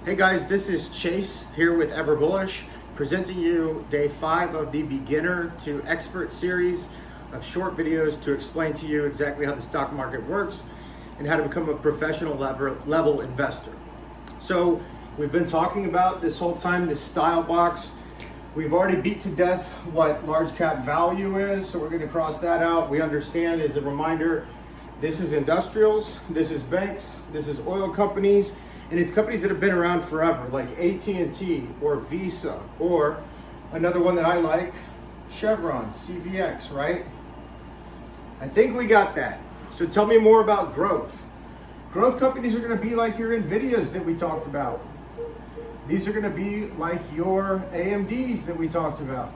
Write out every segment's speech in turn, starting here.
Hey guys, this is Chase here with Everbullish, presenting you day 5 of the beginner to expert series of short videos to explain to you exactly how the stock market works and how to become a professional level investor. So we've been talking about this whole time, this style box. We've already beat to death what large cap value is, so we're going to cross that out. We understand, as a reminder, this is industrials, this is banks, this is oil companies, and it's companies that have been around forever, like AT&T or Visa, or another one that I like, Chevron, CVX, right? I think we got that. So tell me more about growth. Growth companies are going to be like your NVIDIAs that we talked about. These are going to be like your AMDs that we talked about.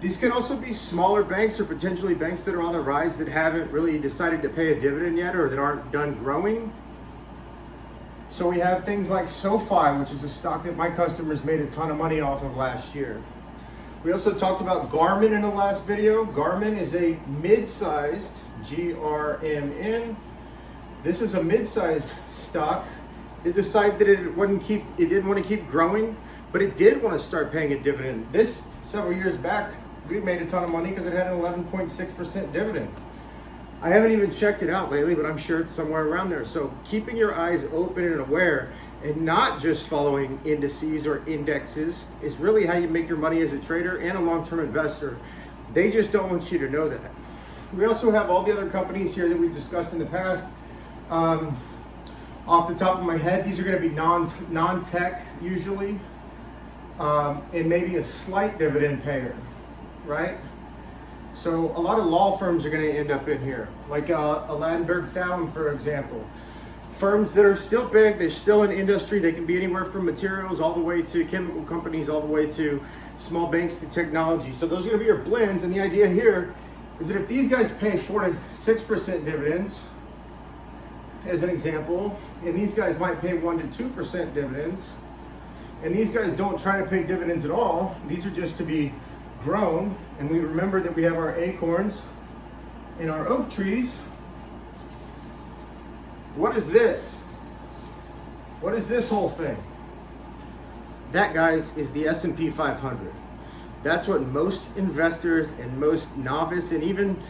These can also be smaller banks or potentially banks that are on the rise that haven't really decided to pay a dividend yet or that aren't done growing. So we have things like SoFi, which is a stock that my customers made a ton of money off of last year. We also talked about Garmin in the last video. Garmin is a mid-sized, GRMN. This is a mid-sized stock. It decided that it didn't want to keep growing, but it did want to start paying a dividend. This, several years back, we made a ton of money because it had an 11.6% dividend. I haven't even checked it out lately, but I'm sure it's somewhere around there. So keeping your eyes open and aware and not just following indices or indexes is really how you make your money as a trader and a long-term investor. They just don't want you to know that. We also have all the other companies here that we've discussed in the past. Off the top of my head, these are going to be non-tech usually, and maybe a slight dividend payer, right? So a lot of law firms are going to end up in here, like Ladenburg Thalmann, for example. Firms that are still big, they're still in industry. They can be anywhere from materials all the way to chemical companies, all the way to small banks to technology. So those are going to be your blends. And the idea here is that if these guys pay 4 to 6% dividends, as an example, and these guys might pay 1 to 2% dividends, and these guys don't try to pay dividends at all, these are just to be grown, and we remember that we have our acorns and our oak trees. What is this? What is this whole thing? That, guys, is the SP 500. That's what most investors and most novice and even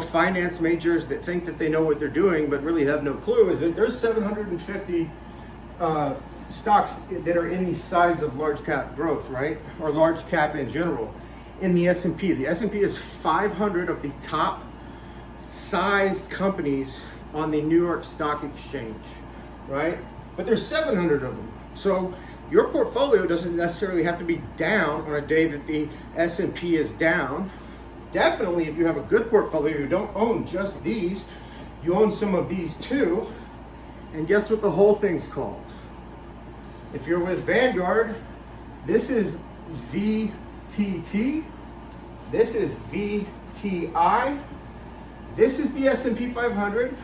finance majors that think that they know what they're doing but really have no clue, is that there's 750 stocks that are in the size of large cap growth, right? Or large cap in general. In the S&P. The S&P is 500 of the top sized companies on the New York Stock Exchange, right? But there's 700 of them. So your portfolio doesn't necessarily have to be down on a day that the S&P is down. Definitely, if you have a good portfolio, you don't own just these, you own some of these too. And guess what the whole thing's called? If you're with Vanguard, this is VTT, this is VTI, this is the S&P 500,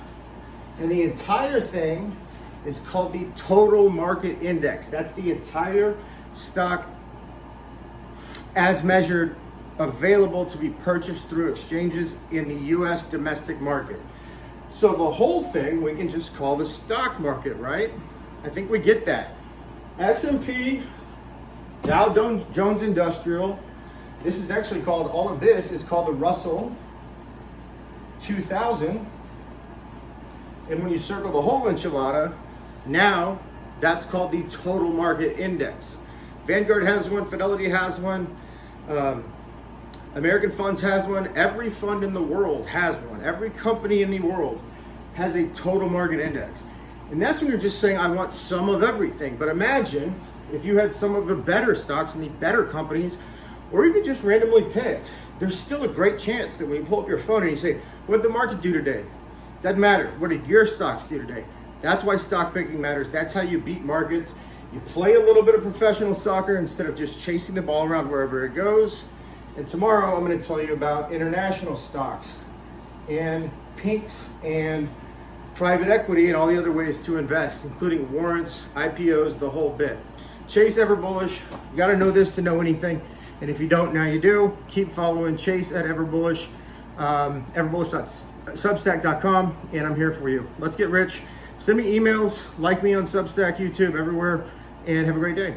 and the entire thing is called the Total Market Index. That's the entire stock as measured, available to be purchased through exchanges in the US domestic market. So the whole thing we can just call the stock market, right? I think we get that. S&P, Dow Jones Industrial. This is actually called, all of this is called the Russell 2000. And when you circle the whole enchilada, now that's called the Total Market Index. Vanguard has one, Fidelity has one, American Funds has one, every fund in the world has one. Every company in the world has a Total Market Index. And that's when you're just saying, I want some of everything. But imagine if you had some of the better stocks and the better companies, or even just randomly picked, there's still a great chance that when you pull up your phone and you say, what did the market do today? Doesn't matter. What did your stocks do today? That's why stock picking matters. That's how you beat markets. You play a little bit of professional soccer instead of just chasing the ball around wherever it goes. And tomorrow I'm going to tell you about international stocks and pinks and private equity and all the other ways to invest, including warrants, IPOs, the whole bit. Chase Everbullish. You got to know this to know anything. And if you don't, now you do. Keep following Chase at Everbullish, everbullish.substack.com, and I'm here for you. Let's get rich. Send me emails, like me on Substack, YouTube, everywhere, and have a great day.